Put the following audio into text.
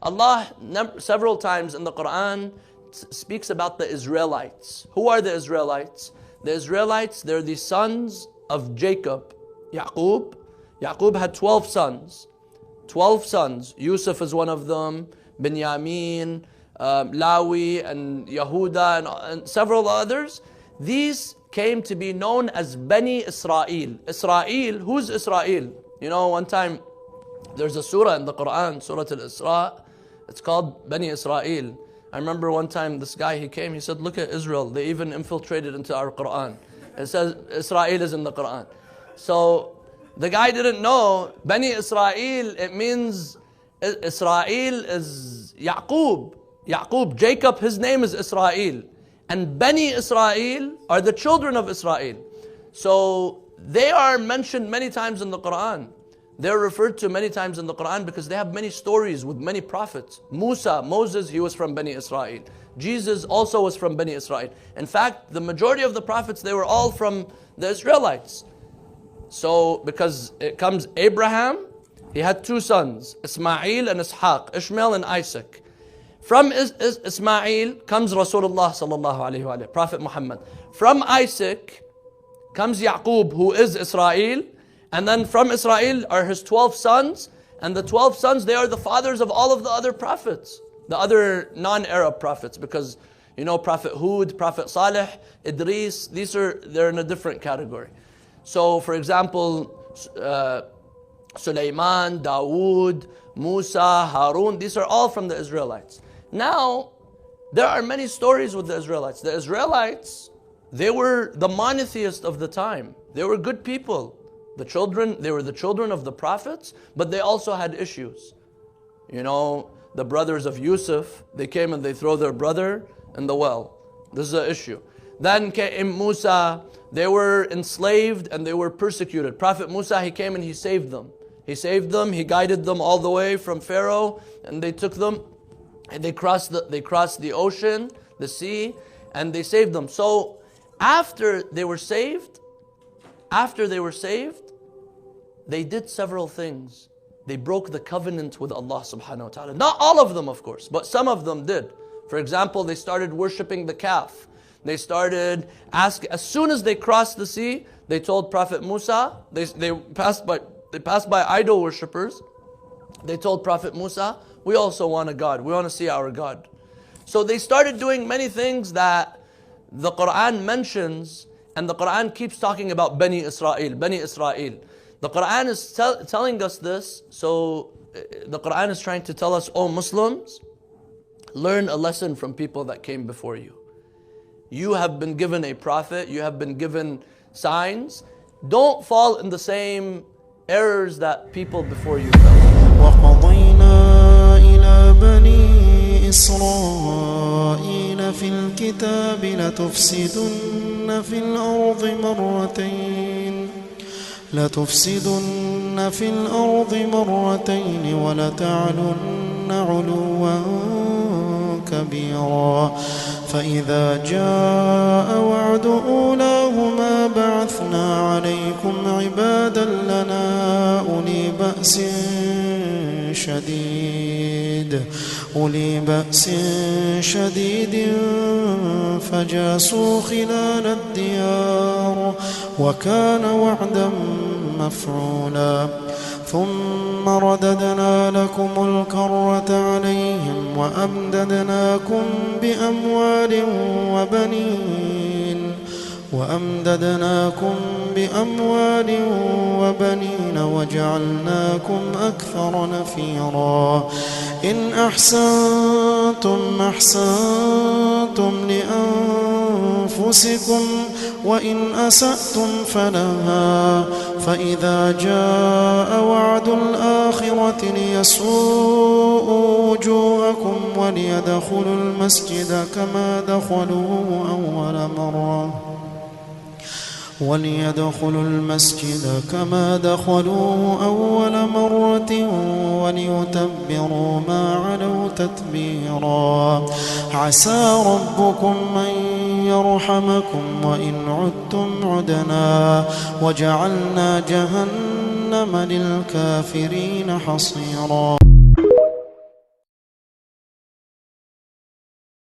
Allah several times in the Quran speaks about the Israelites. Who are the Israelites? The Israelites, they're the sons of Jacob, Yaqub. Yaqub had 12 sons. 12 sons. Yusuf is one of them, Binyamin, Lawi, and Yehuda, and several others. These came to be known as Bani Israel. Israel, who's Israel? You know, one time there's a surah in the Quran, Surah Al-Isra. It's called Bani Israel. I remember one time this guy, he came, he said, look at Israel. They even infiltrated into our Quran. It says Israel is in the Quran. So the guy didn't know Bani Israel, it means Israel is Yaqub. Yaqub, Jacob, his name is Israel. And Bani Israel are the children of Israel. So they are mentioned many times in the Quran. They're referred to many times in the Quran because they have many stories with many prophets. Moses, he was from Bani Israel. Jesus also was from Bani Israel. In fact, the majority of the prophets, they were all from the Israelites. So, because it comes Abraham, he had 2 sons, Ismail and Ishaq, Ishmael and Isaac. From Ismail comes Rasulullah sallallahu alaihi wasallam, Prophet Muhammad. From Isaac comes Yaqub, who is Israel. And then from Israel are his 12 sons. And the 12 sons, they are the fathers of all of the other prophets. The other non-Arab prophets. Because, you know, Prophet Hud, Prophet Saleh, Idris, they're in a different category. So, for example, Sulaiman, Dawood, Musa, Harun, these are all from the Israelites. Now, there are many stories with the Israelites. The Israelites, they were the monotheists of the time. They were good people. They were the children of the prophets, but they also had issues. You know, the brothers of Yusuf, they came and they throw their brother in the well. This is an issue. Then came Musa, they were enslaved and they were persecuted. Prophet Musa, he came and he saved them. He saved them, he guided them all the way from Pharaoh, and they took them and they crossed the ocean, the sea, and they saved them. So after they were saved, they did several things. They broke the covenant with Allah subhanahu wa ta'ala. Not all of them, of course, but some of them did. For example, they started worshipping the calf. They started asking, as soon as they crossed the sea, they told Prophet Musa, they passed by idol worshippers. They told Prophet Musa, we also want a God. We want to see our God. So they started doing many things that the Quran mentions, and the Quran keeps talking about Bani Israel, Bani Israel. The Quran is telling us this, so the Quran is trying to tell us, oh Muslims, learn a lesson from people that came before you. You have been given a prophet, you have been given signs. Don't fall in the same errors that people before you fell. وَقَضَيْنَا إِلَى بَنِي إِسْرَائِيلَ فِي الْكِتَابِ لَتُفْسِدُنَّ فِي الْأَرْضِ مرتين ولتعلن علوا كبيرا فإذا جاء وعد أولاهما بعثنا عليكم عبادا لنا أولي بأس شديد فجاسوا خلال الديار وكان وعدا مفعولا ثم رددنا لكم الكرة عليهم وأمددناكم بأموال وبنين وجعلناكم أكثر نفيرا إن أحسنتم أحسنتم لأنفسكم وإن أسأتم فلها فإذا جاء وعد الآخرة ليسوءوا وجوهكم وليدخلوا المسجد كما دخلوه أول مرة وليتبروا ما علوا تتبيرا عسى ربكم أن يرحمكم وإن عدتم عدنا وجعلنا جهنم للكافرين حصيرا.